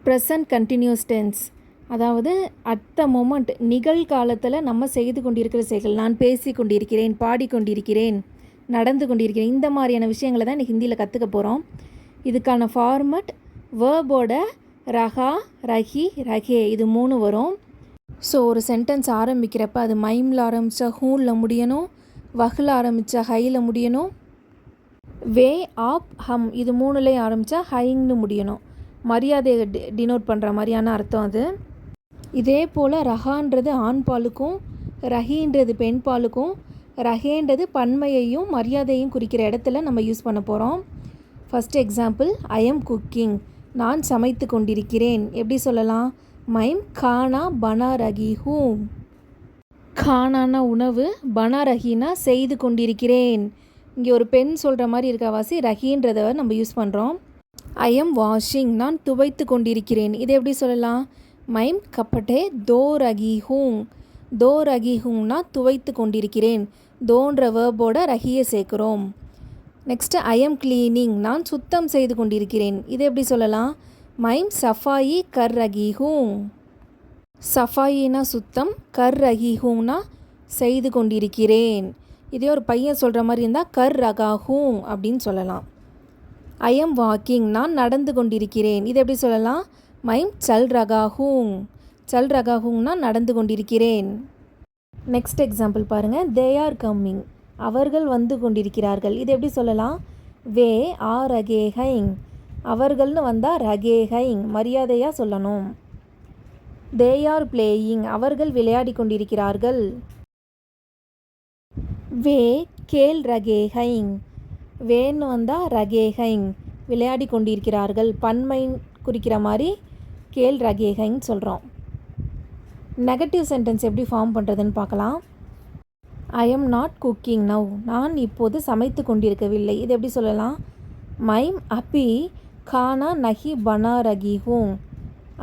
Present continuous tense, அதாவது at the moment, நிகழ்காலத்தில் நம்ம செய்து கொண்டிருக்கிற செயல்கள். நான் பேசி கொண்டிருக்கிறேன், பாடிக்கொண்டிருக்கிறேன், நடந்து கொண்டிருக்கிறேன், இந்த மாதிரியான விஷயங்களை தான் இன்றைக்கி ஹிந்தியில் கற்றுக்க போகிறோம். இதுக்கான ஃபார்மட் வேர்போட ரஹா, ரஹி, ரஹே இது 3 வரும். ஸோ ஒரு சென்டென்ஸ் ஆரம்பிக்கிறப்ப அது மைமில் ஆரம்பித்தா ஹூனில் முடியணும், வஹில் ஆரம்பித்தா ஹையில் முடியணும், வே, ஆப், ஹம் இது 3லையும் ஆரம்பித்தா ஹைங்னு முடியணும். மரியாதையை டினோட் பண்ணுற மாதிரியான அர்த்தம் அது. இதே போல் ரஹான்றது ஆண் பாலுக்கும், ரஹின்றது பெண் பாலுக்கும், ரஹேன்றது பன்மையையும் மரியாதையும் குறிக்கிற இடத்துல நம்ம யூஸ் பண்ண போகிறோம். First example, I am cooking, நான் சமைத்து கொண்டிருக்கிறேன். எப்படி சொல்லலாம்? மைம் கானா பனா ரகி ஹூம். கானானா உணவு, பனா ரஹினா செய்து கொண்டிருக்கிறேன். இங்கே ஒரு பெண் சொல்கிற மாதிரி இருக்கவாசி ரஹின்றதை நம்ம யூஸ் பண்ணுறோம். ஐ எம் வாஷிங், நான் துவைத்து கொண்டிருக்கிறேன். இதை எப்படி சொல்லலாம்? மைம் கப்பட்டே தோ ரகி ஹூங். தோ ரகி ஹூங்னா துவைத்து கொண்டிருக்கிறேன். தோன்ற வேர்போட ரகியை சேர்க்குறோம். நெக்ஸ்ட்டு ஐ எம் கிளீனிங், நான் சுத்தம் செய்து கொண்டிருக்கிறேன். இதை எப்படி சொல்லலாம்? மைம் சஃபாயி கர் ரகி ஹூங். சஃபாயினா சுத்தம், கர் ரகி ஹூங்னா செய்து கொண்டிருக்கிறேன். இதே ஒரு பையன் சொல்கிற மாதிரி இருந்தால் கர் ரகா ஹூங் அப்படின்னு சொல்லலாம். ஐ எம் வாக்கிங், நான் நடந்து கொண்டிருக்கிறேன். இது எப்படி சொல்லலாம்? மைம் சல் ரகா ஹூங். சல் ரகா ஹூங்னா நடந்து கொண்டிருக்கிறேன். நெக்ஸ்ட் எக்ஸாம்பிள் பாருங்கள், தே ஆர் கம்மிங், அவர்கள் வந்து கொண்டிருக்கிறார்கள். இது எப்படி சொல்லலாம்? வே ஆ ரகே ஹைங். அவர்கள்னு வந்தால் ரகே ஹைங் மரியாதையாக சொல்லணும். தே ஆர் பிளேயிங், அவர்கள் விளையாடி கொண்டிருக்கிறார்கள். வே கேல் ரகே ஹைங். வேன்னு வந்தால் ரகேஹைங் விளையாடி கொண்டிருக்கிறார்கள். பன்மை குறிக்கிற மாதிரி கேல் ரகேஹைங் சொல்கிறோம். நெகட்டிவ் சென்டென்ஸ் எப்படி ஃபார்ம் பண்ணுறதுன்னு பார்க்கலாம். I am not cooking now, நான் இப்போது சமைத்து கொண்டிருக்கவில்லை. இது எப்படி சொல்லலாம்? மைம் அப்பி கானா நஹி பனா ரகி ஹூங்.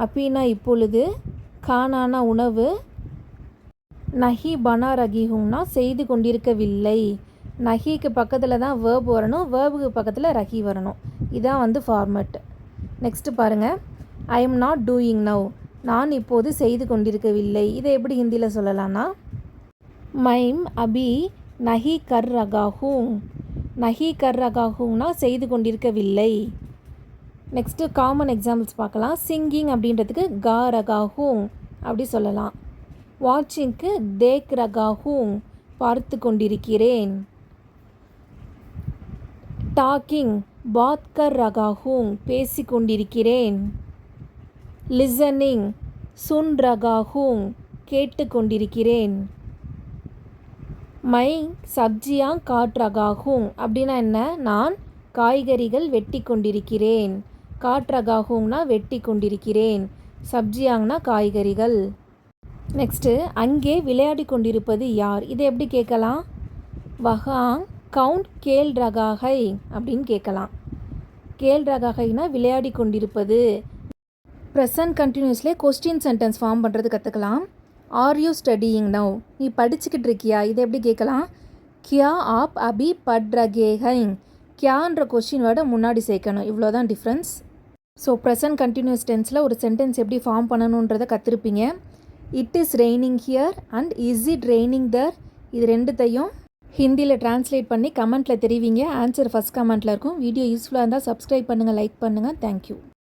அப்பினா இப்பொழுது, கானானா உணவு, நஹி பனா ரகி ஹூங்னா செய்து கொண்டிருக்கவில்லை. நஹிக்கு பக்கத்தில் தான் வேர்ப் வரணும், வேர்புக்கு பக்கத்தில் ரஹி வரணும். இதான் ஃபார்மட். நெக்ஸ்ட்டு பாருங்கள், I am not doing now, நான் இப்போது செய்து கொண்டிருக்கவில்லை. இதை எப்படி ஹிந்தியில் சொல்லலாம்னா, மைம் அபி நஹி கர் ரகா ஹூங். நஹி கர் ரகா ஹூங்னா செய்து கொண்டிருக்கவில்லை. நெக்ஸ்ட்டு காமன் எக்ஸாம்பிள்ஸ் பார்க்கலாம். சிங்கிங் அப்படின்றதுக்கு கா ரகா ஹூங் அப்படி சொல்லலாம். வாட்சிங்க்கு தேக் ரகா ஹூங் பார்த்து கொண்டிருக்கிறேன். டாக்கிங் பாத் கர் ரகா ஹூங் பேசி கொண்டிருக்கிறேன். லிசனிங் சுன் ரகா ஹூங் கேட்டு கொண்டிருக்கிறேன். மை சப்ஜியாங் காட் ரகா ஹூங் அப்படின்னா என்ன? நான் காய்கறிகள் வெட்டி கொண்டிருக்கிறேன். காட் ரகா ஹூங்னா வெட்டி கொண்டிருக்கிறேன், சப்ஜியாங்னா காய்கறிகள். நெக்ஸ்ட்டு, அங்கே விளையாடி கொண்டிருப்பது யார்? இதை எப்படி கேட்கலாம்? வஹாங் கவுண்ட் கேல் ரகாஹை அப்படின்னு கேட்கலாம். கேல் ரகாஹைனா விளையாடி கொண்டிருப்பது. ப்ரெசன்ட் கண்டினியூஸ்லேயே கொஸ்டின் சென்டென்ஸ் ஃபார்ம் பண்ணுறது கற்றுக்கலாம். ஆர் யூ ஸ்டடியிங் நவ், நீ படிச்சுக்கிட்டு இருக்கியா? இதை எப்படி கேட்கலாம்? கியா ஆப் அபி பட் ரகேஹைங். கியான்ற கொஸ்டின் வேர்டை முன்னாடி சேர்க்கணும். இவ்வளோதான் டிஃப்ரென்ஸ். ஸோ ப்ரெசன்ட் கண்டினியூஸ் டென்ஸில் ஒரு சென்டென்ஸ் எப்படி ஃபார்ம் பண்ணணுன்றதை கற்றுருப்பீங்க. It is raining here and is it raining there, இது ரெண்டுத்தையும் ஹிந்தியில் ட்ரான்ஸ்லேட் பண்ணி கமெண்ட்டில் தெரிவிங்க. ஆன்சர் ஃபஸ்ட் கமெண்ட்டில் இருக்கும். வீடியோ யூஸ்ஃபுல்லாக இருந்தால் சப்ஸ்கிரைப் பண்ணுங்கள், லைக் பண்ணுங்கள். தேங்க்யூ.